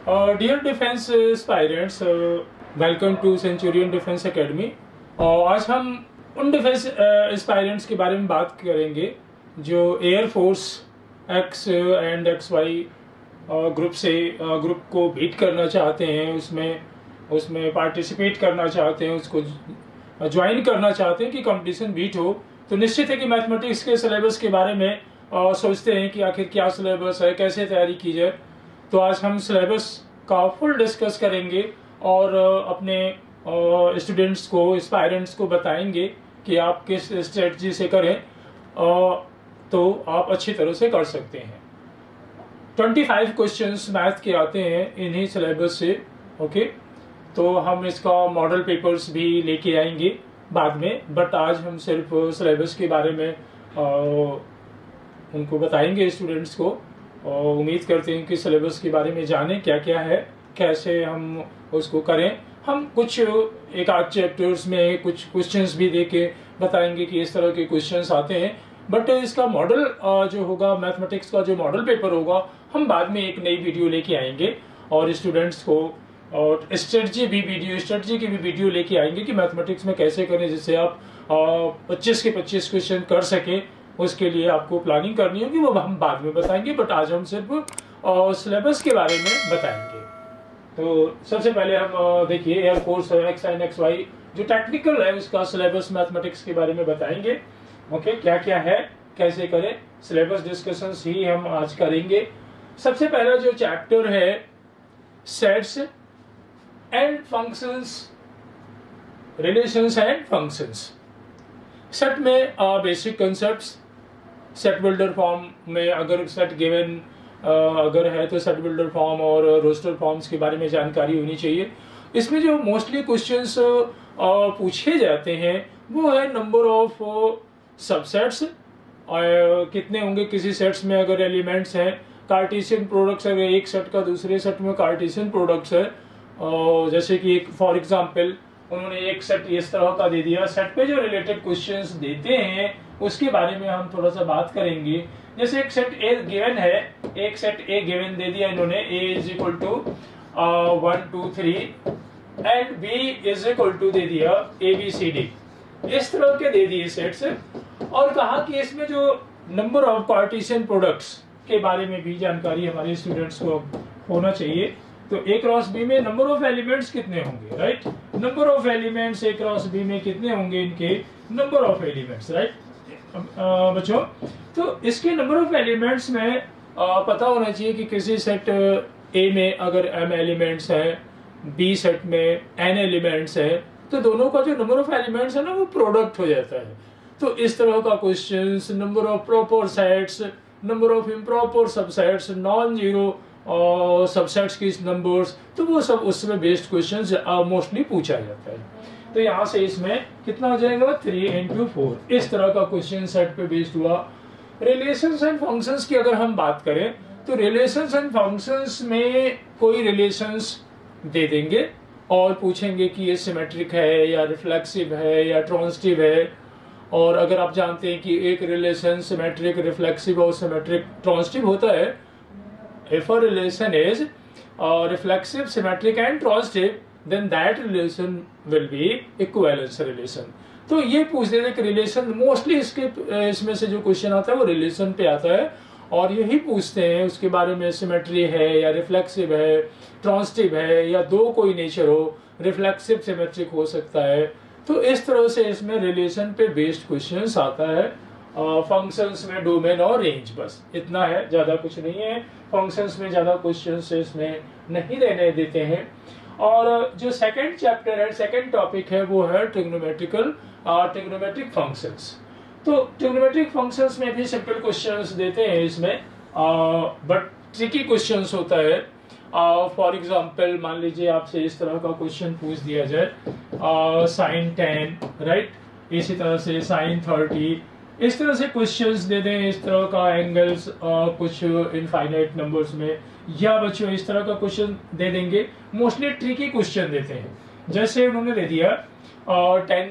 Dear defence aspirants, welcome to Centurion Defence Academy. और आज हम उन डिफेंस एस्पायरेंट्स के बारे में बात करेंगे जो air force X and X Y group को बीट करना चाहते हैं, उसमें पार्टिसिपेट करना चाहते हैं, उसको ज्वाइन करना चाहते हैं कि कंपटीशन बीट हो। तो निश्चित है कि मैथमेटिक्स के सिलेबस के बारे में सोचते हैं कि आखिर क्या सिलेबस है, कैसे तैयारी की जाए। तो आज हम सिलेबस का फुल डिस्कस करेंगे और अपने स्टूडेंट्स को, एस्पायरेंट्स को बताएंगे कि आप किस स्ट्रेटजी से करें तो आप अच्छी तरह से कर सकते हैं। 25 क्वेश्चंस मैथ के आते हैं इन्हीं सिलेबस से। ओके, तो हम इसका मॉडल पेपर्स भी लेके आएंगे बाद में, बट आज हम सिर्फ सिलेबस के बारे में उनको बताएंगे स्टूडेंट्स को। और उम्मीद करते हैं कि सिलेबस के बारे में जानें क्या क्या है, कैसे हम उसको करें। हम कुछ एक आध चैप्टर्स में कुछ क्वेश्चंस भी दे के बताएंगे कि इस तरह के क्वेश्चंस आते हैं। बट इसका मॉडल जो होगा, मैथमेटिक्स का जो मॉडल पेपर होगा, हम बाद में एक नई वीडियो लेके आएंगे और स्टूडेंट्स को और स्ट्रेटजी की भी वीडियो लेके आएंगे कि मैथमेटिक्स में कैसे करें जिससे आप 25 के 25 क्वेश्चन कर सकें। उसके लिए आपको प्लानिंग करनी होगी, वो हम बाद में बताएंगे, बट आज हम सिर्फ सिलेबस के बारे में बताएंगे। तो सबसे पहले हम देखिए air force X and X Y जो टेक्निकल है उसका सिलेबस मैथमेटिक्स के बारे में बताएंगे। ओके, क्या क्या है, कैसे करें, सिलेबस डिस्कशंस ही हम आज करेंगे। सबसे पहला जो चैप्टर है sets and functions, relations and functions. Set में basic concepts, set builder form में अगर सेट गिवन अगर है तो सेट बिल्डर फॉर्म और रोस्टर फॉर्म्स के बारे में जानकारी होनी चाहिए। इसमें जो मोस्टली क्वेश्चंस पूछे जाते हैं वो है नंबर ऑफ सबसेट्स, कितने होंगे किसी सेट्स में अगर एलिमेंट्स हैं, कार्टेशियन प्रोडक्ट्स, अगर एक सेट का दूसरे सेट में कार्टेशियन प्रोडक्ट्स है। जैसे कि एक फॉर एग्जांपल उन्होंने एक सेट इस तरह का दे दिया, सेट पे जो रिलेटेड क्वेश्चंस देते हैं उसके बारे में हम थोड़ा सा बात करेंगे। जैसे एक सेट ए गिवन है, एक सेट ए गिवन दे दिया इन्होंने, A is equal to 1 2 3 and B is equal to दे दिया ए बी सी डी, इस तरह के दे दिए सेट्स, और कहा कि इसमें जो नंबर ऑफ कार्टेशियन प्रोडक्ट्स के बारे में भी जानकारी हमारे स्टूडेंट्स को होना चाहिए। तो ए क्रॉस बी में नंबर ऑफ एलिमेंट्स कितने होंगे, right? Number of elements A cross B में कितने होंगे, इनके नंबर ऑफ एलिमेंट्स, राइट बच्चों? तो इसके नंबर ऑफ एलिमेंट्स में पता होना चाहिए कि किसी सेट ए में अगर m एलिमेंट्स हैं, बी सेट में n एलिमेंट्स हैं, तो दोनों का जो नंबर ऑफ एलिमेंट्स है ना वो प्रोडक्ट हो जाता है। तो इस तरह का questions, number of proper sets, number of improper subsets, non zero और सबसेट्स की नंबर्स, तो वो सब उसमें बेस्ड क्वेश्चंस मोस्टली पूछा जाता है। तो यहाँ से इसमें कितना हो जाएगा 3 into 4, इस तरह का क्वेश्चन सेट पे बेस्ड हुआ। रिलेशंस एंड फंक्शंस की अगर हम बात करें तो रिलेशंस एंड फंक्शंस में कोई रिलेशंस दे देंगे और पूछेंगे कि ये सिमेट्रिक है या रिफ्लेक्सिव है या ट्रांजिटिव है। और अगर आप जानते हैं कि एक रिलेशन सिमेट्रिक, रिफ्लेक्सिव और सिमेट्रिक ट्रांजिटिव होता है, if a relation is reflexive, symmetric and transitive, then that relation will be equivalence relation। तो ये पूछ देते हैं कि रिलेशन, मोस्टली इसमें से जो क्वेश्चन आता है वो रिलेशन पे आता है और यही पूछते हैं उसके बारे में, सिमेट्री है या रिफ्लेक्सिव है, ट्रांजिटिव है या दो कोई नेचर हो, रिफ्लेक्सिव सिमेट्रिक हो सकता है। तो इस तरह से इसमें रिलेशन पे बेस्ड क्वेश्चंस आता है। फंक्शंस में डोमेन और रेंज, बस इतना है, ज्यादा कुछ नहीं है। फंक्शंस में ज्यादा क्वेश्चंस इसमें नहीं देने देते हैं। और जो सेकंड चैप्टर है, सेकंड टॉपिक है, वो है ट्रिग्नोमेट्रिक फंक्शंस। तो ट्रिग्नोमेट्रिक फंक्शंस में भी सिंपल क्वेश्चंस देते हैं इसमें, बट ट्रिकी क्वेश्चंस होता है। फॉर एग्जांपल मान लीजिए आपसे इस तरह का क्वेश्चन पूछ दिया जाए, sin 10, राइट, इसी तरह से sin 30, इस तरह से क्वेश्चंस दे दें, इस तरह का एंगल्स कुछ इनफाइनाइट नंबर्स में, या बच्चों इस तरह का क्वेश्चन दे देंगे। मोस्टली ट्रिकी क्वेश्चन देते हैं, जैसे उन्होंने दे दिया 10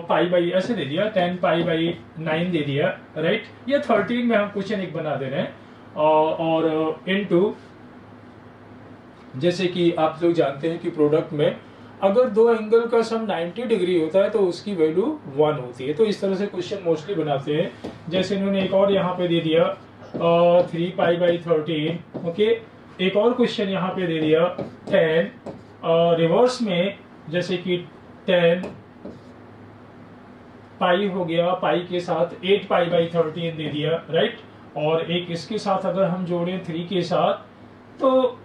पाई बाई ऐसे दे दिया, 10 पाई बाई 9 दे दिया, राइट, या 13 में हम क्वेश्चन एक बना दे रहे हैं और इनटू जैसे कि आप लोग जानते हैं कि प्रोडक्ट में अगर दो एंगल का सम 90 डिग्री होता है तो उसकी वैल्यू 1 होती है। तो इस तरह से क्वेश्चन मोस्टली बनाते हैं। जैसे इन्होंने एक और यहाँ पे दे दिया 3π/13। ओके, एक और क्वेश्चन यहाँ पे दे दिया 10 रिवर्स में, जैसे कि 10 पाई हो गया, पाई के साथ 8π/13 दे दिया, राइट। और एक इसके साथ अगर हम जोड़ें 3 के साथ, तो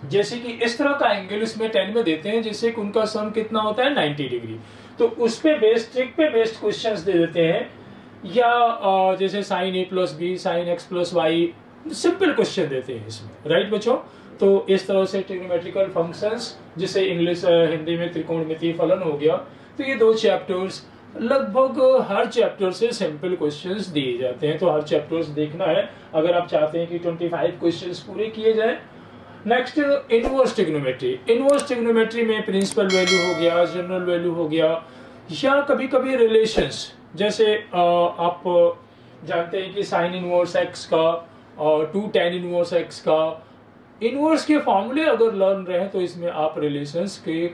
जैसे कि इस तरह का एंगल इसमें 10 में देते हैं, जिससे कि उनका सम कितना होता है 90 डिग्री। तो उस पे बेस्ड, ट्रिक पे बेस्ड क्वेश्चंस दे देते हैं, या जैसे sin a + b sin x + y, simple question देते हैं इसमें, राइट बच्चों। तो इस तरह से ट्रिग्नोमेट्रिकल फंक्शंस, जिसे इंग्लिश हिंदी में त्रिकोणमितीय फलन हो गया। तो ये 2 चैप्टर्स, लगभग हर चैप्टर से सिंपल क्वेश्चंस दिए जाते हैं। तो हर चैप्टर्स देखना है अगर आप चाहते हैं कि 25 क्वेश्चंस पूरे किए जाए। Next, inverse trigonometry. Inverse trigonometry में प्रिंसिपल वैल्यू हो गया, जनरल वैल्यू हो गया, या कभी कभी रिलेशंस, जैसे आप जानते हैं कि साइन इनवर्स एक्स का और 2 tan इनवर्स एक्स का इनवर्स के फॉर्मूले अगर लर्न रहे तो इसमें आप रिलेशंस के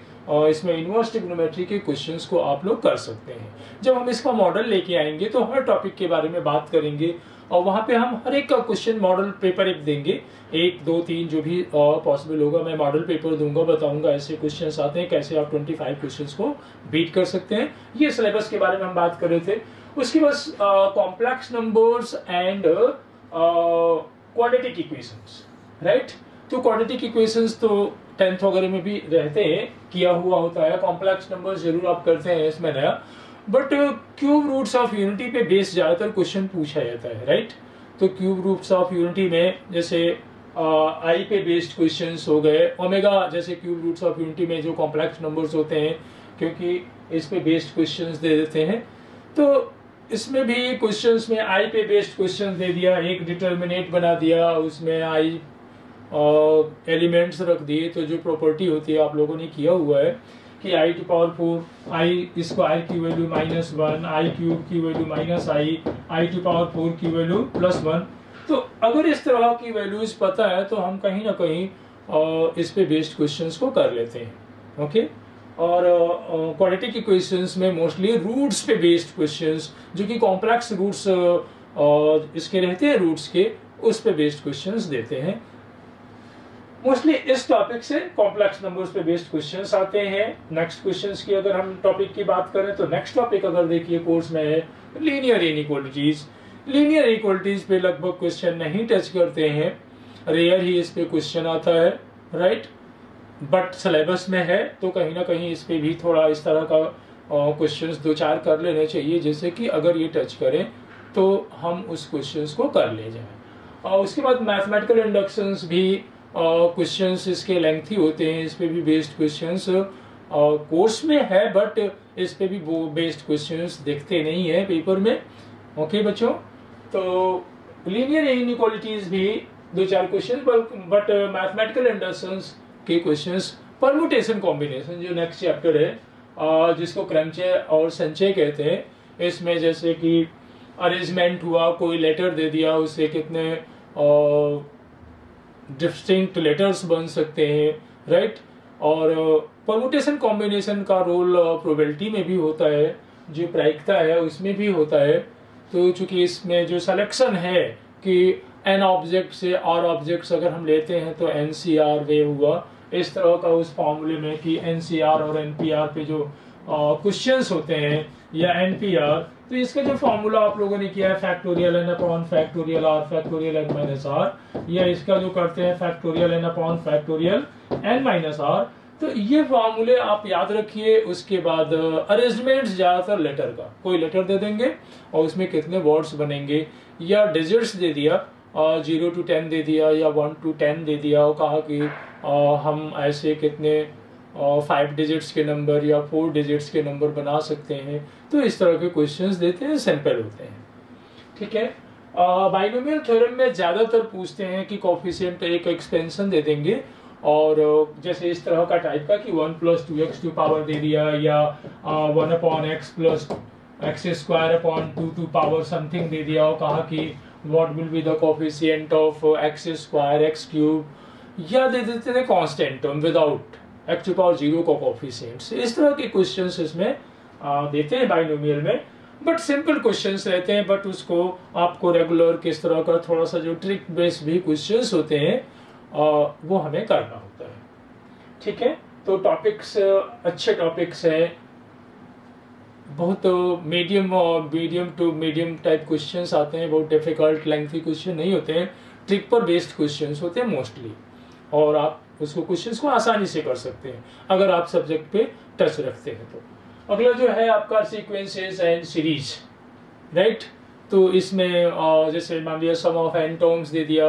इसमें इनवर्स ट्रिग्नोमेट्री के क्वेश्चंस को आप लोग कर सकते हैं। जब हम इसका मॉडल लेके आएंगे तो हर टॉपिक के बारे में बात करेंगे, और वहां पे हम हर एक का क्वेश्चन मॉडल पेपर एक देंगे, 1 2 3 जो भी पॉसिबल होगा मैं मॉडल पेपर दूंगा, बताऊंगा ऐसे क्वेश्चंस आते हैं, कैसे आप 25 क्वेश्चंस को बीट कर सकते हैं। ये सिलेबस के बारे में हम बात कर रहे थे। उसके बाद complex numbers and quadratic equations, right. तो क्वाड्रेटिक इक्वेशंस तो 10th वगैरह में भी रहते हैं, किया हुआ होता है। कॉम्प्लेक्स नंबर्स जरूर आप करते हैं इसमें नया, but cube roots of unity पे बेस ज्यादातर क्वेश्चन पूछा जाता है, राइट। तो क्यूब रूट्स ऑफ यूनिटी में जैसे आई पे बेस्ड क्वेश्चंस हो गए, ओमेगा जैसे क्यूब रूट्स ऑफ यूनिटी में जो कॉम्प्लेक्स नंबर्स होते हैं, क्योंकि इस पे बेस्ड क्वेश्चंस दे देते हैं। तो इसमें भी क्वेश्चंस में आई पे बेस्ड क्वेश्चन दे दिया, एक डिटर्मिनेट बना दिया, उसमें आई एलिमेंट्स रख दिए। तो जो प्रॉपर्टी होती है आप लोगों ने किया हुआ है कि i⁴ आई, इसको i की वैल्यू -1, i³ की वैल्यू -i, i⁴ की वैल्यू +1। तो अगर इस तरह की वैल्यूज पता है तो हम कहीं ना कहीं इस पे बेस्ड क्वेश्चंस को कर लेते हैं, ओके। और क्वाड्रेटिक इक्वेशंस में मोस्टली रूट्स पे बेस्ड क्वेश्चंस, जो कि कॉम्प्लेक्स रूट्स इसके रहते हैं, रूट्स के, उस पे बेस्ड क्वेश्चंस देते हैं। मोस्टली इस टॉपिक से कॉम्प्लेक्स नंबर्स पे बेस्ड क्वेश्चंस आते हैं। नेक्स्ट क्वेश्चंस की अगर हम टॉपिक की बात करें तो नेक्स्ट टॉपिक अगर देखिए कोर्स में है लीनियर इनइक्वालिटीज। लीनियर इक्वालिटीज पे लगभग क्वेश्चन नहीं टच करते हैं, रेयर ही इस पे क्वेश्चन आता है, राइट। बट सिलेबस में है तो कहीं ना कहीं इस पे भी थोड़ा इस तरह का क्वेश्चंस 2-4 कर लेने चाहिए, जैसे कि अगर ये टच करें तो हम उस क्वेश्चंस को कर ले जाएं। और उसके बाद मैथमेटिकल इंडक्शंस भी क्वेश्चंस इसके लेंथी होते हैं, इस पे भी बेस्ड क्वेश्चंस कोर्स में है, बट इस पे भी वो बेस्ड क्वेश्चंस दिखते नहीं है पेपर में, ओके बच्चों। तो लीनियर इनइक्वालिटीज भी 2-4 क्वेश्चन, बट मैथमेटिकल इंडक्शंस के क्वेश्चंस, परम्यूटेशन कॉम्बिनेशन जो नेक्स्ट चैप्टर है जिसको क्रमचय और संचय कहते हैं, इसमें जैसे कि अरेंजमेंट हुआ, कोई लेटर दे दिया, उससे कितने डिस्टिंक्ट लेटर्स बन सकते हैं, राइट। और परम्यूटेशन कॉम्बिनेशन का रोल प्रोबेबिलिटी में भी होता है, जो प्रायिकता है उसमें भी होता है। तो चूंकि इसमें जो सिलेक्शन है कि n ऑब्जेक्ट से r ऑब्जेक्ट्स अगर हम लेते हैं तो NCR वे हुआ, इस तरह का उस फॉर्मूले में कि NCR और NPR पे जो क्वेश्चंस होते हैं, या NPR, तो इसका जो फॉर्मूला आप लोगों ने किया है फैक्टोरियल n/r, या इसका जो करते हैं फैक्टोरियल n/r। तो ये फॉर्मूले आप याद रखिए। उसके बाद अरेंजमेंट ज्यादातर लेटर का, कोई लेटर दे देंगे और उसमें कितने वर्ड्स बनेंगे, या डिजिट्स दे दिया, 0 to 10 दे दिया, या 1 to 10 दे दिया, और कहा कि हम ऐसे कितने 5 डिजिट्स के नंबर या 4 डिजिट्स के नंबर बना सकते हैं। तो इस तरह के क्वेश्चंस देते हैं, सिंपल होते हैं, ठीक है। बाइनोमियल थ्योरम में ज्यादातर पूछते हैं कि कोफिशिएंट एक एक्सपेंशन दे देंगे, और जैसे इस तरह का टाइप का कि 1 + 2x टू पावर दे दिया, या 1/x + x² to power something they दिया, और कहा कि what will be the coefficient of x² x³ या दे देते थे constant term without x to power 0 का कोफिशिएंट्स। इस तरह के क्वेश्चंस इसमें देते हैं बाइनोमियल में, बट सिंपल क्वेश्चंस रहते हैं, बट उसको आपको रेगुलर किस तरह का थोड़ा सा जो ट्रिक बेस्ड भी क्वेश्चंस होते हैं वो हमें करना होता है। ठीक है, तो टॉपिक्स अच्छे टॉपिक्स हैं, बहुत medium to medium type questions आते हैं, बहुत डिफिकल्ट लेंथी क्वेश्चन नहीं होते हैं, ट्रिक पर बेस्ड क्वेश्चंस होते हैं मोस्टली, और आप उसको क्वेश्चंस को आसानी से कर सकते हैं अगर आप सब्जेक्ट पे टच रखते हैं तो। अगला जो है आपका सीक्वेंसेस एंड सीरीज, राइट। तो इसमें जैसे मान लिया सम ऑफ n टर्म्स दे दिया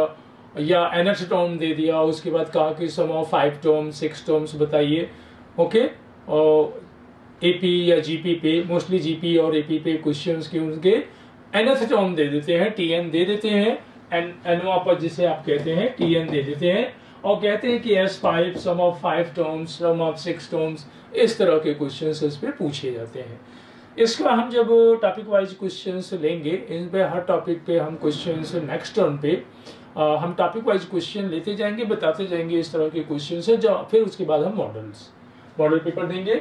या nth टर्म दे दिया, उसके बाद कहा कि सम ऑफ 5 टर्म्स 6 टर्म्स बताइए। ओके, एपी या जीपी पे, मोस्टली जीपी और एपी पे क्वेश्चंस के उनके nth टर्म दे देते हैं, tn दे देते हैं, एनवा पर जिसे आप कहते हैं tn दे देते हैं, और कहते हैं कि S5 sum of 5 terms sum of 6 terms, इस तरह के क्वेश्चंस इस पे पूछे जाते हैं। इसका हम जब टॉपिक वाइज क्वेश्चंस लेंगे, इन पे हर टॉपिक पे हम क्वेश्चंस नेक्स्ट टर्म पे हम टॉपिक वाइज क्वेश्चन लेते जाएंगे, बताते जाएंगे इस तरह के क्वेश्चंस है, जो फिर उसके बाद हम मॉडल पेपर देंगे।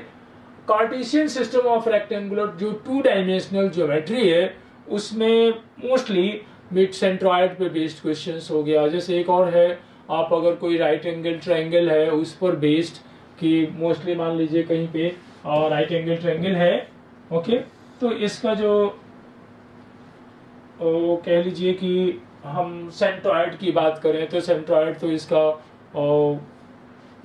कार्टेशियन सिस्टम ऑफ रेक्टेंगुलर जो 2 डायमेंशनल ज्योमेट्री है उसमें मोस्टली मिड सेंट्रॉइड पे बेस्ड क्वेश्चंस हो गया। जैसे एक और है, आप अगर कोई राइट एंगल ट्रायंगल है उस पर बेस्ड, कि मोस्टली मान लीजिए कहीं पे राइट एंगल ट्रायंगल है, ओके, तो इसका जो कह लीजिए कि हम सेंट्रॉइड की बात करें तो सेंट्रॉइड तो इसका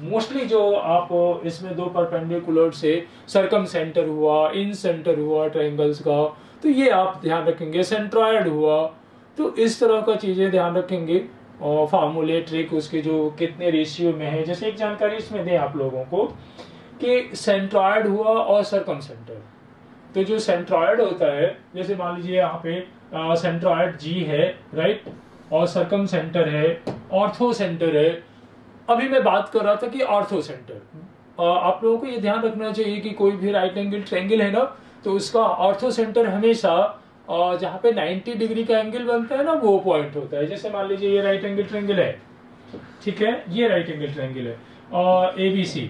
मोस्टली जो आप इसमें 2 परपेंडिकुलर से सर्कम सेंटर हुआ, इन सेंटर हुआ ट्रायंगल्स का, तो ये आप ध्यान रखेंगे। सेंट्रॉइड हुआ तो इस तरह का चीजें ध्यान रखेंगे, और फार्मूले ट्रिक उसके जो कितने रेशियो में है। जैसे एक जानकारी इसमें दें आप लोगों को कि सेंट्रॉइड हुआ और सर्कम सेंटर, तो जो सेंट्रॉइड होता है, जैसे मान लीजिए यहाँ पे सेंट्रॉइड जी है, राइट, और सर्कम सेंटर है, ऑर्थो सेंटर है। अभी मैं बात कर रहा था कि ऑर्थो सेंटर, आप लोगों को ये ध्यान रखना चाहिए कि कोई भी राइट एंगल ट्रायंगल है ना, तो उसका ऑर्थो सेंटर हमेशा जहाँ पे 90 डिग्री का एंगल बनता है ना, वो पॉइंट होता है। जैसे मान लीजिए ये राइट एंगल ट्रायंगल है, ठीक है, ये राइट एंगल ट्रायंगल है और ABC,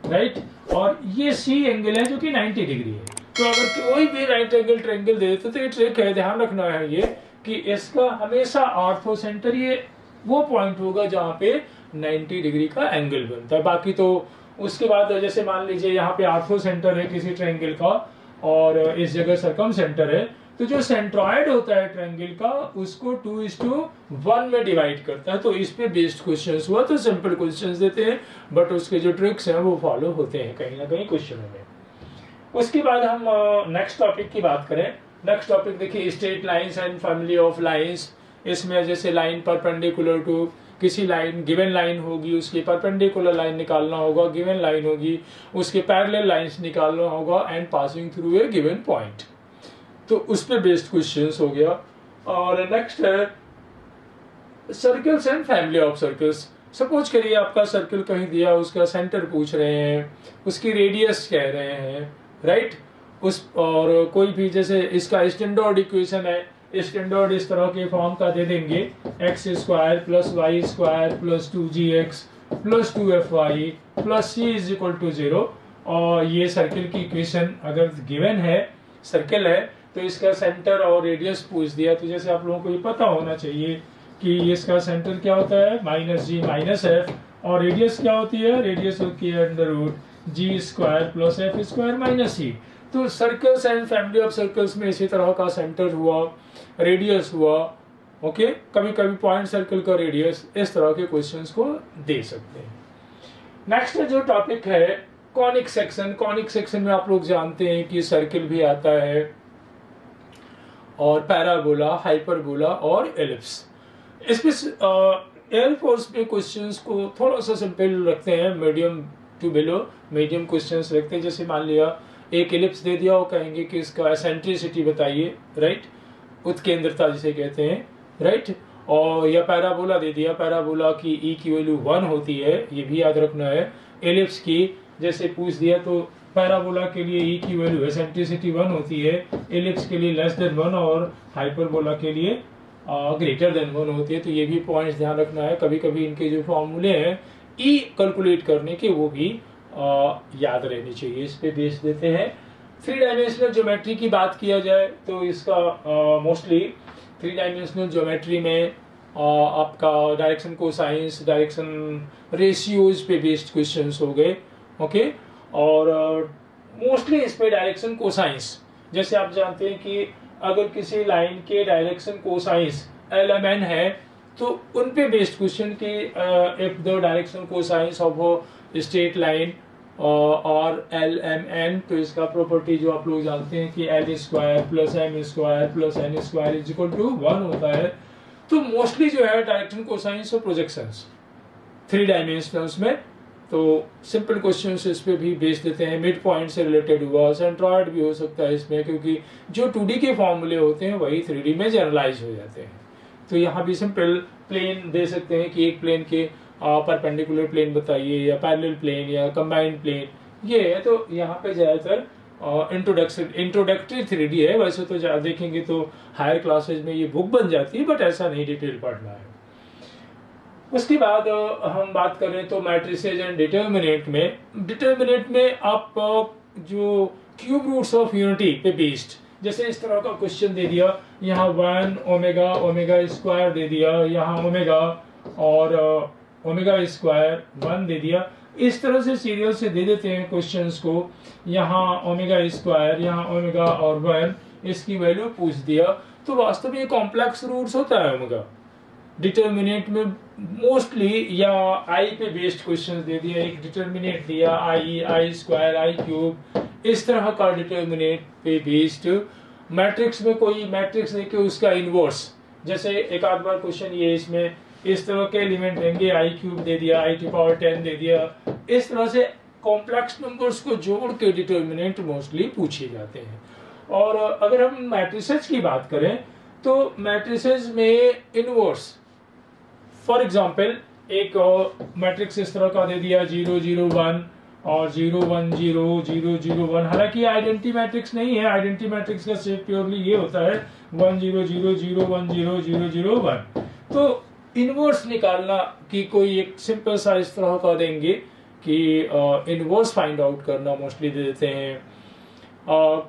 राइट, और ये C एंगल है जो कि 90 डिग्री है। तो अगर कोई भी राइट एंगल ट्रायंगल दे देते तो ये ट्रिक है, ध्यान रखना है ये कि इसका हमेशा ऑर्थो सेंटर ये वो पॉइंट होगा जहाँ पे 90 डिग्री का एंगल बनता है। बाकी तो उसके बाद जैसे मान लीजिए यहाँ पे ऑर्थो सेंटर है किसी ट्रायंगल का और इस जगह सर्कम सेंटर है, तो जो सेंट्रॉइड होता है ट्रायंगल का उसको 2:1 में डिवाइड करता है। तो इस पे बेस्ड क्वेश्चंस हुआ तो सिंपल क्वेश्चंस देते हैं, बट उसके जो ट्रिक्स हैं वो फॉलो होते हैं कहीं ना कहीं क्वेश्चनों में। उसके बाद हम नेक्स्ट टॉपिक की बात करें। नेक्स्ट टॉपिक देखिए, straight lines and family of lines. इसमें जैसे लाइन परपेंडिकुलर टू किसी लाइन, गिवन लाइन होगी उसकी परपेंडिकुलर लाइन निकालना होगा, गिवन लाइन होगी उसके पैरेलल लाइंस निकालना होगा, and passing through a given point, तो उस पे बेस्ड क्वेश्चंस हो गया। और नेक्स्ट है circles and family of circles. Suppose करिए आपका सर्कल कहीं दिया, उसका सेंटर पूछ रहे हैं, उसकी रेडियस कह रहे हैं, राइट, उस और कोई भी जैसे इसका स्टैंडर्ड इक्वेशन है, स्टैंडर्ड इस तरह के फॉर्म का दे देंगे, x² + y² + 2gx + 2fy + c = 0, और ये सर्कल की इक्वेशन अगर गिवन है, सर्कल है, तो इसका सेंटर और रेडियस पूछ दिया। तो जैसे आप लोगों को ये पता होना चाहिए कि इसका सेंटर क्या होता है -g - f, और रेडियस क्या होती है, रेडियस होती है √g² + f² - c। तो circles and family of circles में इसी तरह का सेंटर हुआ, रेडियस हुआ, ओके, कभी कभी पॉइंट सर्कल का रेडियस, इस तरह के क्वेश्चंस को दे सकते हैं। नेक्स्ट जो टॉपिक है कॉनिक सेक्शन। कॉनिक सेक्शन में आप लोग जानते हैं कि सर्कल भी आता है और पैराबोला, हाइपरबोला और एलिप्स। इसमें एयरफोर्स में क्वेश्चंस को थोड़ा सा सिंपल रखते हैं, medium to below medium questions रखते हैं। जैसे मान लिया एक एलिप्स दे दिया, वो कहेंगे कि इसका एसेंट्रिसिटी बताइए, राइट, उत्केंद्रता जिसे कहते हैं, राइट, और या पैराबोला दे दिया, पैराबोला की ई की वैल्यू 1 होती है, ये भी याद रखना है। एलिप्स की जैसे पूछ दिया तो पैराबोला के लिए ई की वैल्यू एसेंट्रिसिटी 1 होती है, एलिप्स के लिए <1 और हाइपरबोला के लिए ग्रेटर देन 1 होती है। तो ये भी पॉइंट्स ध्यान रखना है। कभी कभी इनके जो फॉर्मूले हैं ई कैलकुलेट करने के, वो भी याद रहनी चाहिए। इस पे बेस देते हैं। 3 डायमेंशनल ज्योमेट्री की बात किया जाए तो इसका मोस्टली 3 डायमेंशनल ज्योमेट्री में आपका डायरेक्शन कोसाइंस, डायरेक्शन रेशियोज पे बेस्ड क्वेश्चंस हो गए। ओके, और मोस्टली इस पे डायरेक्शन कोसाइंस, जैसे आप जानते हैं कि अगर किसी लाइन के डायरेक्शन कोसाइंस LMN है तो उन पे बेस्ड क्वेश्चन की if the direction cosines of straight line और LMN, तो इसका प्रॉपर्टी जो आप लोग जानते हैं कि L² + M² + N² = 1 होता है। तो मोस्टली जो है डायरेक्शन कोसाइंस और प्रोजेक्शंस 3 डायमेंशनल्स में, तो सिंपल क्वेश्चंस इस पे भी बेस देते हैं। मिड पॉइंट से रिलेटेड हुआ, सेंट्रॉइड भी हो सकता है इसमें, क्योंकि जो 2D के फॉर्मूले होते हैं वही 3D में जनरलाइज हो जाते हैं। तो यहाँ भी सिंपल प्लेन दे सकते हैं कि एक प्लेन के परपेंडिकुलर प्लेन बताइए, या पैरेलल प्लेन, या कंबाइंड प्लेन, ये है। तो यहाँ पे ज्यादातर इंट्रोडक्टरी 3D है। वैसे तो देखेंगे तो हायर क्लासेज में ये बुक बन जाती है, बट ऐसा नहीं डिटेल पढ़ना है। उसके बाद हम बात करें तो मैट्रिसेज एंड डिटर्मिनेंट में आप जो क्यूब रूट्स ऑफ यूनिटी पे बेस्ड, जैसे इस तरह का क्वेश्चन दे दिया, यहाँ 1 ओमेगा दे दिया, यहाँ ओमेगा और ओमेगा² 1 दे दिया। इस तरह से सीरियल से दे देते हैं क्वेश्चंस को। यहाँ ओमेगा², यहाँ ओमेगा और 1, इसकी वैल्यू पूछ दिया। तो वास्तव में ये कॉम्प्लेक्स रूट्स होता है ओमेगा। डिटर्मिनेंट में मोस्टली या आई पे बेस्ड क्वेश्चन दे दिया, एक डिटर्मिनेंट दिया I² I³, इस तरह का डिटर्मिनेंट पे बेस्ड। मैट्रिक्स में कोई मैट्रिक्स देके उसका इनवर्स, जैसे एक आध बार क्वेश्चन ये इसमें इस तरह के एलिमेंट देंगे, I³ दे दिया, I⁻10 दे दिया। इस तरह से कॉम्प्लेक्स नंबर्स को जोड़ के डिटर्मिनेंट मोस्टली पूछे जाते हैं। और अगर हम मैट्रिसेस की बात करें तो मैट्रिसेस में इनवर्स, फॉर एग्जाम्पल एक मैट्रिक्स इस तरह का दे दिया 0 0 1 और 0 1 0 0 0 1। हालांकि आइडेंटिटी मैट्रिक्स नहीं है। आइडेंटिटी मैट्रिक्स का शेप प्योरली ये होता है 1 0 0 0 1 0 0 0 1। तो इनवर्स निकालना कि कोई एक सिंपल सा इस तरह का देंगे कि इनवर्स फाइंड आउट करना मोस्टली दे देते हैं।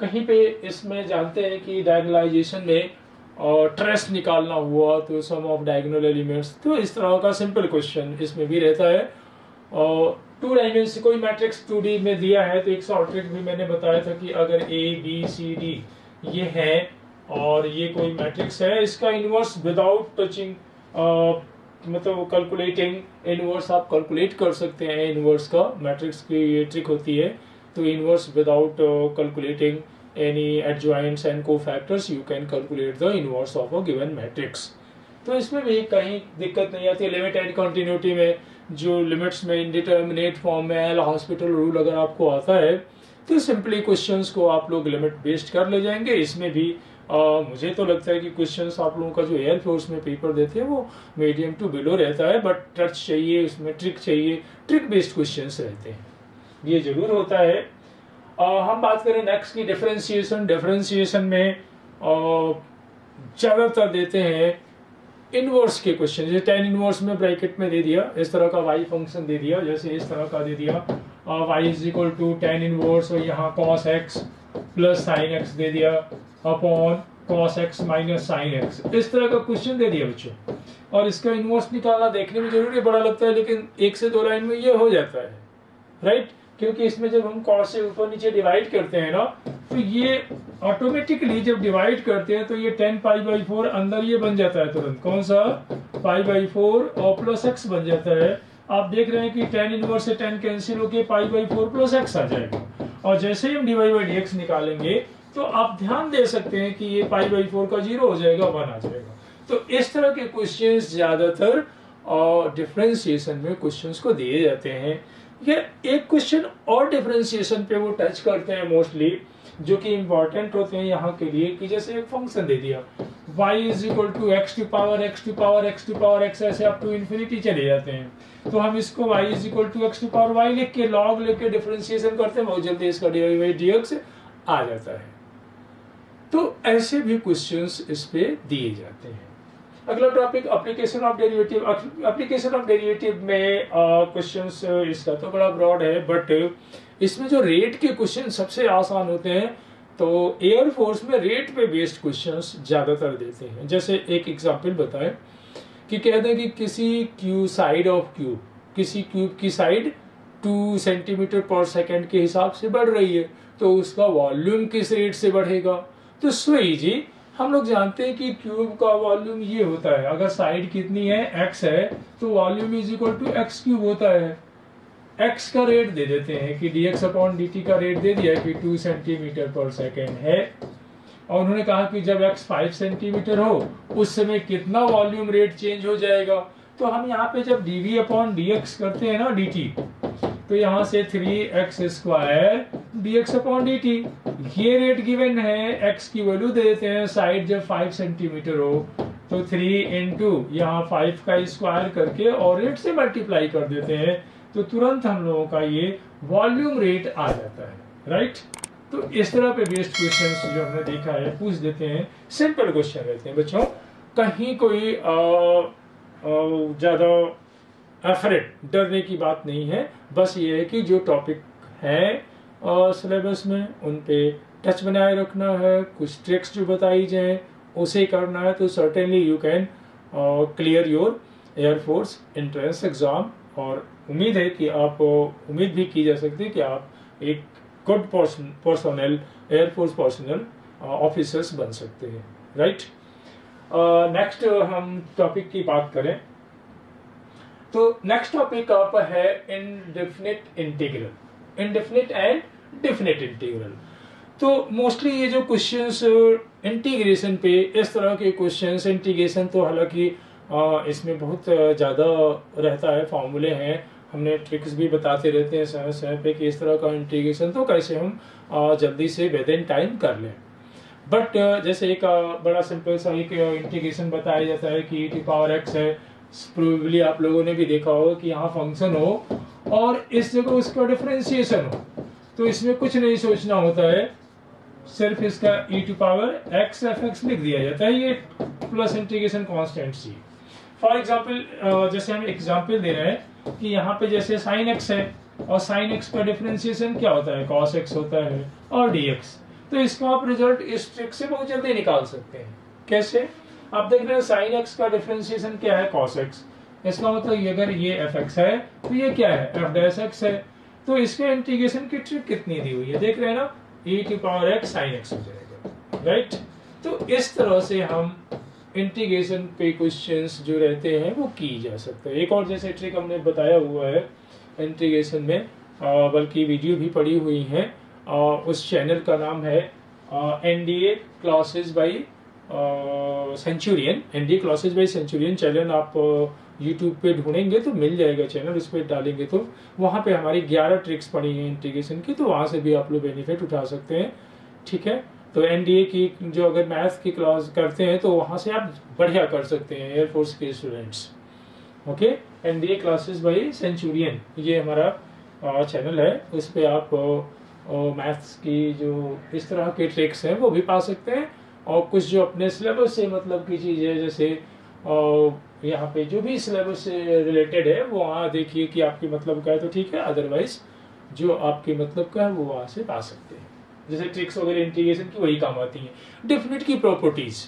कहीं पे इसमें जानते हैं कि डायगोनलाइजेशन में ट्रेस निकालना हुआ तो सम ऑफ डायगोनल एलिमेंट्स, तो इस तरह का सिंपल क्वेश्चन इसमें भी रहता है। 2 डायमेंशन कोई मैट्रिक्स 2D में दिया है तो एक शॉर्ट ट्रिक भी मैंने बताया था कि अगर A B C D ये है और ये कोई मैट्रिक्स है, इसका इनवर्स विदाउट टचिंग मतलब कैलकुलेटिंग इनवर्स आप कैलकुलेट कर सकते हैं। इनवर्स का मैट्रिक्स की ये ट्रिक होती है। तो inverse without calculating any adjoints and cofactors you can calculate the inverse of a given matrix। तो इसमें भी कहीं दिक्कत नहीं आती। लिमिट एंड कंटिन्यूटी में जो लिमिट्स में इंडिटर्मिनेट फॉर्म में एल हॉस्पिटल रूल अगर आपको आता है तो सिंपली क्वेश्चंस को आप लोग लिमिट बेस्ड कर ले जाएंगे। इसमें भी मुझे तो लगता है कि क्वेश्चंस आप लोगों का जो एयर फोर्स में पेपर देते हैं वो मीडियम टू बिलो रहता है, बट टच चाहिए, उसमें ट्रिक चाहिए, ट्रिक बेस्ड क्वेश्चंस रहते हैं, ये जरूर होता है। हम बात करें नेक्स्ट की डिफरेंशिएशन में ज्यादातर देते हैं इनवर्स के क्वेश्चन। जैसे tan इनवर्स में ब्रैकेट में दे दिया इस तरह का y फंक्शन दे दिया, जैसे इस तरह का दे दिया y = tan इनवर्स और यहाँ cos x + sin x दे दिया upon cos x - sin x, इस तरह का क्वेश्चन दे दिया बच्चों। और इसका इनवर्स निकालना देखने में जरूरी बड़ा लगता है, लेकिन 1 से 2 लाइन में ये हो जाता है, राइट। क्योंकि इसमें जब हम cos से ऊपर नीचे डिवाइड करते हैं ना, तो ये ऑटोमेटिकली जब डिवाइड करते हैं तो ये 10π/4 अंदर ये बन जाता है तुरंत, कौन सा π/4 और प्लस x बन जाता है। आप देख रहे हैं कि tan इनवर्स से tan कैंसिल होके π/4 प्लस x आ जाएगा। और जैसे ही हम dy/dx निकालेंगे तो आप ध्यान दे सकते हैं कि ये π/4 का 0 हो जाएगा, 1 आ जाएगा। तो इस तरह के क्वेश्चंस ज्यादातर डिफरेंशिएशन में क्वेश्चंस को दिए जाते हैं। ये एक क्वेश्चन और डिफरेंशिएशन पे वो टच करते हैं मोस्टली, जो कि इंपॉर्टेंट होते हैं यहाँ के लिए, कि जैसे एक फंक्शन दे दिया y = x⁻x⁻x⁻x ऐसे अप टू इन्फिनिटी चले जाते हैं। तो हम इसको y = x⁻y लिख के लॉग लेके डिफरेंशिएशन करते हैं, बहुत जल्दी इसका dy/dx आ जाता है। तो ऐसे भी क्वेश्चंस इस पे दिए जाते हैं। अगला topic application of derivative. Application of derivative में क्वेश्चंस इसका तो बड़ा ब्रॉड है, बट इसमें जो रेट के क्वेश्चन सबसे आसान होते हैं। तो एयरफोर्स में रेट पे बेस्ड क्वेश्चंस ज्यादातर देते हैं। जैसे एक एग्जांपल बताएं कि कहते हैं कि किसी क्यूब साइड ऑफ क्यूब, किसी क्यूब की साइड 2 सेंटीमीटर पर सेकेंड के हिसाब से बढ़ रही है, तो उसका वॉल्यूम किस रेट से बढ़ेगा। तो सो इजी, हम लोग जानते हैं कि क्यूब का वॉल्यूम ये होता है, अगर साइड कितनी है x है तो volume is equal to X cube होता है। x का रेट दे देते हैं कि dx अपॉन dt का रेट दे दिया कि 2 सेंटीमीटर पर सेकेंड है, और उन्होंने कहा कि जब x 5 सेंटीमीटर हो उस समय कितना वॉल्यूम रेट चेंज हो जाएगा। तो हम यहाँ पे जब dv अपॉन dx करते हैं ना dt, तो यहाँ से 3x square dx upon dt, ये रेट गिवन है। x की वैल्यू दे देते हैं, साइड जब 5 सेंटीमीटर हो तो 3 इंटू यहाँ 5 का स्क्वायर करके और रेट से मल्टीप्लाई कर देते हैं, तो तुरंत हम लोगों का ये वॉल्यूम रेट आ जाता है, राइट। तो इस तरह पे बेस्ड क्वेश्चंस जो हमने देखा है पूछ देते हैं। सिंपल क्वेश्चन रहते हैं बच्चों, कहीं कोई ज्यादा एफरेट डरने की बात नहीं है। बस ये है कि जो टॉपिक है सिलेबस में उन पे टच बनाए रखना है, कुछ ट्रिक्स जो बताई जाए उसे करना है, तो certainly you can clear your air force entrance exam. और उम्मीद है कि आप उम्मीद भी की जा सकती है कि आप एक good personal air force personal officers बन सकते हैं, राइट। नेक्स्ट हम टॉपिक की बात करें तो नेक्स्ट टॉपिक आप है indefinite integral, indefinite and definite integral. तो मोस्टली ये जो क्वेश्चंस इंटीग्रेशन पे, इस तरह के क्वेश्चंस, इंटीग्रेशन तो हालांकि इसमें बहुत ज़्यादा रहता है, फॉर्मूले हैं, हमने ट्रिक्स भी बताते रहते हैं समय समय पे कि इस तरह का इंटीग्रेशन तो कैसे हम जल्दी से विद इन टाइम कर लें। बट जैसे एक बड़ा सिंपल सा एक इंटीग्रेशन बताया जाता है कि e⁻x है, प्रोबेबली आप लोगों ने भी देखा होगा कि यहाँ फंक्शन हो और इस जगह उसका डिफरेंशिएशन हो, तो इसमें कुछ नहीं सोचना होता है, सिर्फ इसका e⁻x fx लिख दिया जाता है, ये plus integration constant C. For example जैसे हम एग्जांपल दे रहे हैं कि यहाँ पे जैसे sin x है और sin x का डिफरेंशिएशन क्या होता है, cos x होता है और dx, तो इसका आप रिजल्ट इस ट्रिक से बहुत जल्दी निकाल सकते हैं। कैसे? आप देख रहे हैं sin x का डिफरेंशिएशन क्या है, cos x, इसका मतलब अगर ये fx है तो ये क्या है, f'(x) है, तो इसके इंटीग्रेशन की ट्रिक कितनी दी हुई है, देख रहे हैं ना, e⁻x sin x हो जाएगा, राइट। तो इस तरह से हम इंटीग्रेशन पे क्वेश्चंस जो रहते हैं वो की जा सकते हैं। एक और जैसे ट्रिक हमने बताया हुआ है इंटीग्रेशन में, बल्कि वीडियो भी पड़ी हुई है, उस चैनल का नाम है NDA classes by Centurion, NDA classes by Centurion channel आप यूट्यूब पे ढूंढेंगे तो मिल जाएगा चैनल, उस पर डालेंगे तो वहाँ पे हमारी 11 ट्रिक्स पड़ी हैं इंटीग्रेशन की, तो वहाँ से भी आप लोग बेनिफिट उठा सकते हैं, ठीक है। तो NDA की जो अगर मैथ्स की क्लास करते हैं तो वहाँ से आप बढ़िया कर सकते हैं एयरफोर्स के students, okay. NDA classes by Centurion ये हमारा चैनल है, उस पर आप मैथ्स की जो इस तरह के ट्रिक्स हैं वो भी पा सकते हैं, और कुछ जो अपने सिलेबस से मतलब की चीज़ है, जैसे यहाँ पे जो भी सिलेबस से रिलेटेड है वो वहाँ देखिए कि आपकी मतलब का है तो ठीक है, अदरवाइज जो आपके मतलब का है वो वहाँ से पा सकते हैं। जैसे ट्रिक्स वगैरह इंटीग्रेशन की वही काम आती हैं। डेफिनेट की प्रॉपर्टीज,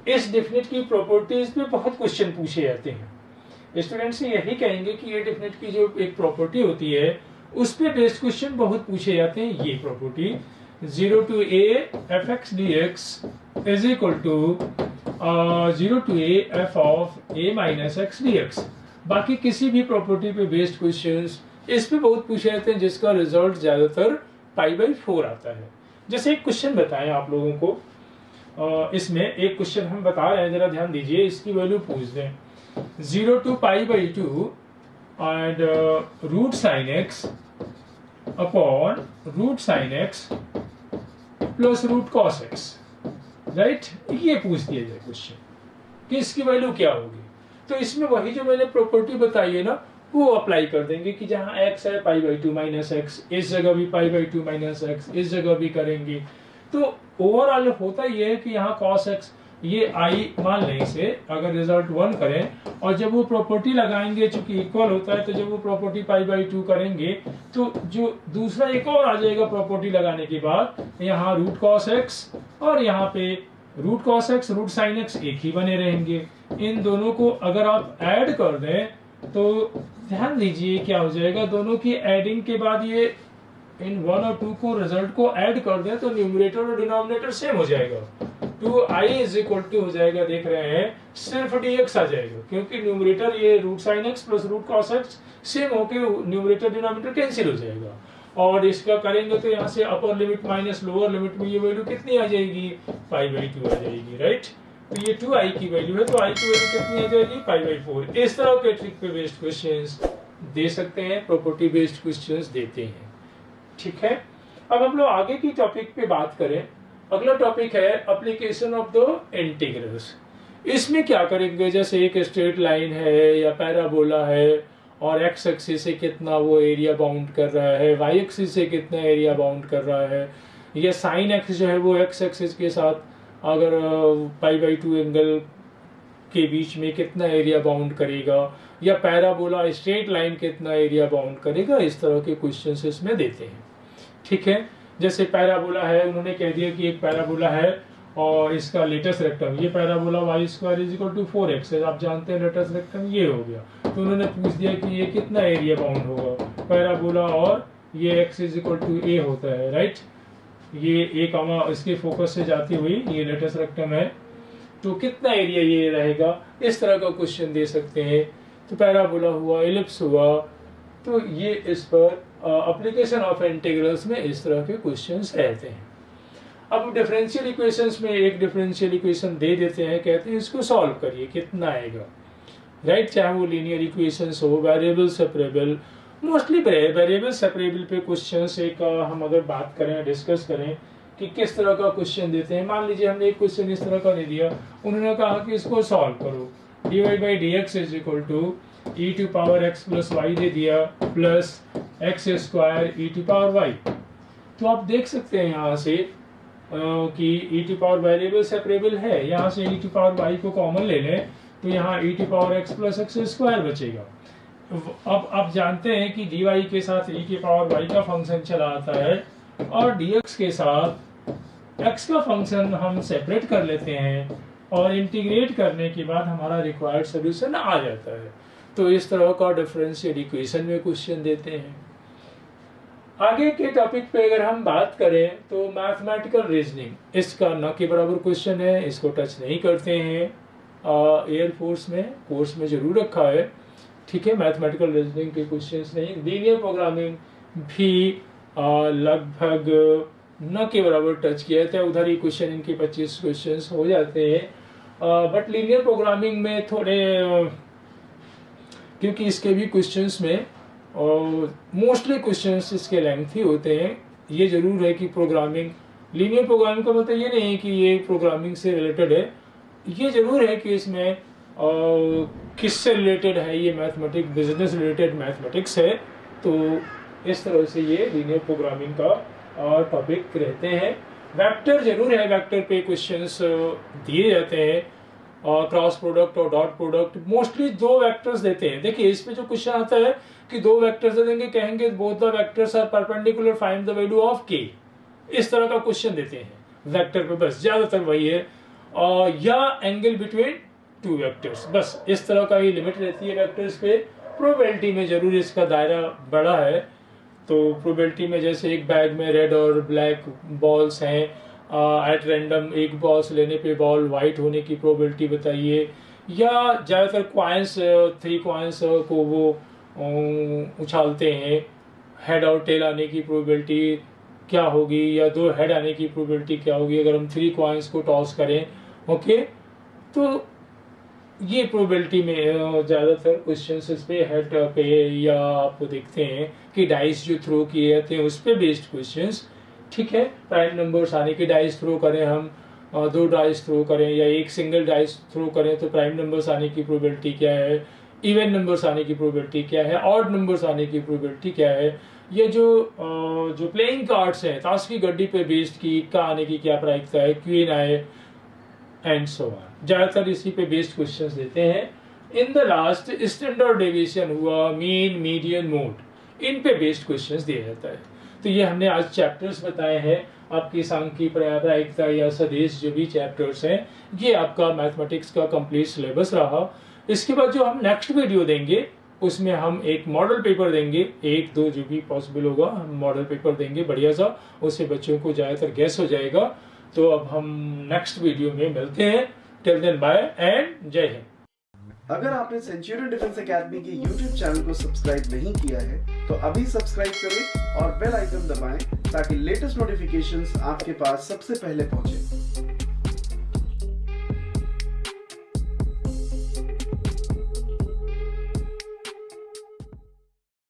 इस डेफिनेट की प्रॉपर्टीज पे बहुत क्वेश्चन पूछे जाते हैं। स्टूडेंट से यही कहेंगे कि ये डेफिनेट की जो एक प्रॉपर्टी होती है उस पे बेस्ड क्वेश्चन बहुत पूछे जाते हैं। ये property 0 to a fx dx is equal to 0 to a f of a minus x dx। बाकी किसी भी प्रॉपर्टी पे बेस्ड क्वेश्चंस इस पे बहुत पूछे जाते हैं, जिसका रिजल्ट ज्यादातर π/4 आता है। जैसे एक क्वेश्चन बताएं आप लोगों को, इसमें एक क्वेश्चन हम बता रहे हैं, जरा ध्यान दीजिए, इसकी वैल्यू पूछ दें 0 to π/2 and root sin x upon root sin x plus root cos x, right. ये पूछ दिया जाए क्वेश्चन कि इसकी वैल्यू क्या होगी, तो इसमें वही जो मैंने प्रॉपर्टी बताई है ना वो अप्लाई कर देंगे कि जहां x है π/2 माइनस एक्स, इस जगह भी π/2 माइनस एक्स, इस जगह भी करेंगे। तो ओवरऑल होता ये है कि यहाँ cos x ये आई मान लें इसे, अगर रिजल्ट 1 करें और जब वो प्रॉपर्टी लगाएंगे चूंकि इक्वल होता है, तो जब वो प्रॉपर्टी π/2 करेंगे तो जो दूसरा एक और आ जाएगा प्रॉपर्टी लगाने के बाद, यहाँ रूट कॉस एक्स और यहाँ पे root cos X root sine X एक ही बने रहेंगे। इन दोनों को अगर आप ऐड कर दें तो ध्यान दीजिए क्या हो जाएगा, दोनों की एडिंग के बाद ये इन 1 और 2 को रिजल्ट को ऐड कर दें तो न्यूमरेटर और डिनोमिनेटर सेम हो जाएगा। 2i इज इक्वल टू हो जाएगा, देख रहे हैं, सिर्फ dx आ जाएगा, क्योंकि न्यूमरेटर ये root sine X plus root cos X same होके न्यूमरेटर डिनोमिनेटर कैंसिल हो जाएगा। और इसका करेंगे तो यहाँ से upper limit minus lower limit में ये वैल्यू कितनी आ जाएगी, π/2 आ जाएगी, राइट। तो ये 2i की वैल्यू है, तो i की वैल्यू कितनी आ जाएगी, π/4। इस तरह के ट्रिक पे बेस्ड क्वेश्चंस दे सकते हैं, प्रॉपर्टी बेस्ड क्वेश्चंस देते हैं, ठीक है। अब हम लोग आगे की टॉपिक पे बात करें। अगला टॉपिक है एप्लीकेशन ऑफ द इंटीग्रल्स। इसमें क्या करेंगे, जैसे एक स्ट्रेट लाइन है या पैराबोला है और एक्स एक्सिस से कितना वो एरिया बाउंड कर रहा है, वाई एक्सिस से कितना एरिया बाउंड कर रहा है, या साइन एक्स जो है वो एक्स एक्सिस के साथ अगर π/2 एंगल के बीच में कितना एरिया बाउंड करेगा, या पैराबोला स्ट्रेट लाइन कितना एरिया बाउंड करेगा, इस तरह के क्वेश्चंस इसमें देते हैं, ठीक है। जैसे पैराबोला है, उन्होंने कह दिया कि एक पैराबोला है और इसका लेटेस्ट रेक्टम, ये पैराबोला y² = 4x है, आप जानते हैं लेटेस्ट रेक्टम ये हो गया। तो उन्होंने पूछ दिया कि ये कितना एरिया बाउंड होगा पैराबोला, और ये x = a होता है, राइट। ये एक इसके फोकस से जाती हुई ये लेटेस्ट रेक्टम है, तो कितना एरिया ये रहेगा, इस तरह का क्वेश्चन दे सकते हैं। तो पैराबोला हुआ, एलिप्स हुआ, तो ये इस पर एप्लीकेशन ऑफ इंटीग्रल्स में इस तरह के क्वेश्चंस रहते हैं। अब डिफरेंशियल इक्वेशंस में एक डिफरेंशियल इक्वेशन दे देते हैं, कहते हैं इसको सॉल्व करिए, कितना आएगा, राइट। चाहे वो लीनियर इक्वेशंस हो, variable separable, mostly variable separable पे क्वेश्चंस एक हम अगर बात करें, डिस्कस करें कि किस तरह का क्वेश्चन देते हैं। मान लीजिए हमने एक क्वेश्चन इस तरह का दे दिया, उन्होंने कहा कि इसको सॉल्व करो, dy/dx = e⁻x + y दे दिया प्लस x² e⁻y। तो आप देख सकते हैं यहाँ से कि e⁻ वेरिएबल सेपरेबल है, यहाँ से e⁻y को कॉमन ले लें तो यहाँ e⁻x + x² बचेगा। अब आप जानते हैं कि dy के साथ e⁻y का फंक्शन चला आता है और dx के साथ x का फंक्शन हम सेपरेट कर लेते हैं और इंटीग्रेट करने के बाद हमारा रिक्वायर्ड सोल्यूशन आ जाता है। तो इस तरह का डिफरेंशियल इक्वेशन में क्वेश्चन देते हैं। आगे के टॉपिक पे अगर हम बात करें तो मैथमेटिकल रीजनिंग, इसका न के बराबर क्वेश्चन है, इसको टच नहीं करते हैं, एयरफोर्स में कोर्स में जरूर रखा है, ठीक है। मैथमेटिकल रीजनिंग के क्वेश्चंस नहीं, लीनियर प्रोग्रामिंग भी लगभग न के बराबर टच किया था, उधर ही क्वेश्चन इनके 25 क्वेश्चंस हो जाते हैं। बट लीनियर प्रोग्रामिंग में थोड़े क्योंकि इसके भी क्वेश्चंस में मोस्टली क्वेश्चंस इसके लेंथी होते हैं। ये जरूर है कि प्रोग्रामिंग, लीनियर प्रोग्रामिंग का मतलब ये नहीं है कि ये प्रोग्रामिंग से रिलेटेड है, ये जरूर है कि इसमें किससे रिलेटेड है, ये मैथमेटिक्स, बिजनेस रिलेटेड मैथमेटिक्स है। तो इस तरह से ये लीनियर प्रोग्रामिंग का टॉपिक रहते हैं। वेक्टर जरूर है, वेक्टर पे क्वेश्चंस दिए जाते हैं, और क्रॉस प्रोडक्ट और डॉट प्रोडक्ट मोस्टली 2 वेक्टर्स देते हैं। देखिए इसमें जो क्वेश्चन आता है कि 2 वेक्टर्स दे देंगे, कहेंगे both the vectors are perpendicular, find the value of K, इस तरह का क्वेश्चन देते हैं वेक्टर पे, बस ज्यादातर वही है। या एंगल बिटवीन 2 वेक्टर्स, बस इस तरह का ही लिमिट रहती है वेक्टर्स पे। प्रोबेबिलिटी में जरूर इसका दायरा बड़ा है, तो प्रोबेबिलिटी में जैसे एक बैग में रेड और ब्लैक बॉल्स हैं, एट रैंडम एक बॉल्स लेने पे बॉल वाइट होने की प्रोबेबिलिटी बताइए, या ज़्यादातर कॉइन्स 3 कॉइन्स को वो उछालते हैं, हेड और टेल आने की प्रोबेबिलिटी क्या होगी, या 2 हेड आने की प्रोबेबिलिटी क्या होगी अगर हम 3 कॉइन्स को टॉस करें, ओके। तो ये प्रोबेबिलिटी में ज़्यादातर क्वेश्चंस इस पे हेड पे, या आपको देखते हैं कि डाइस जो थ्रो किए जाते हैं उस पे बेस्ड क्वेश्चंस, ठीक है। प्राइम नंबर्स आने की डाइस थ्रो करें हम, 2 डाइस थ्रो करें या एक सिंगल डाइस थ्रो करें तो प्राइम नंबर्स आने की प्रोबेबिलिटी क्या है, इवन नंबर्स आने की प्रोबेबिलिटी क्या है, ऑड नंबर्स आने की प्रोबेबिलिटी क्या है। ये जो प्लेइंग कार्ड्स हैं, ताश की गड्डी पे बेस्ड की, इक्का आने की क्या प्रायिकता है, क्वीन आए, एंड सो ऑन। ज़्यादातर इसी पे बेस्ड क्वेश्चंस देते हैं। In the last standard deviation हुआ, मीन, मीडियन, मोड, इन पे बेस्ड क्वेश्चंस दिया जाता है। तो ये हमने आज चैप्टर्स बताए हैं। आपकी सांख्यिकी, प्रायिकता या सदिश जो भी चैप्टर्स हैं, ये आपका मैथमेटिक्स का कंप्लीट सिलेबस रहा। इसके बाद जो हम नेक्स्ट वीडियो देंगे उसमें हम एक मॉडल पेपर देंगे, 1-2 जो भी पॉसिबल होगा हम मॉडल पेपर देंगे बढ़िया सा, उससे बच्चों को ज़्यादातर गैस हो जाएगा। तो अब हम नेक्स्ट वीडियो में मिलते हैं। टिल देन बाय एंड जय हिंद। अगर आपने सेंचुरियन डिफेंस एकेडमी के YouTube चैनल को सब्सक्राइब नहीं किया है तो अभी सब्सक्राइब करें और बेल आइकन दबाएं ताकि लेटेस्ट नोटिफिकेशंस आपके पास सबसे पहले पहुंचे।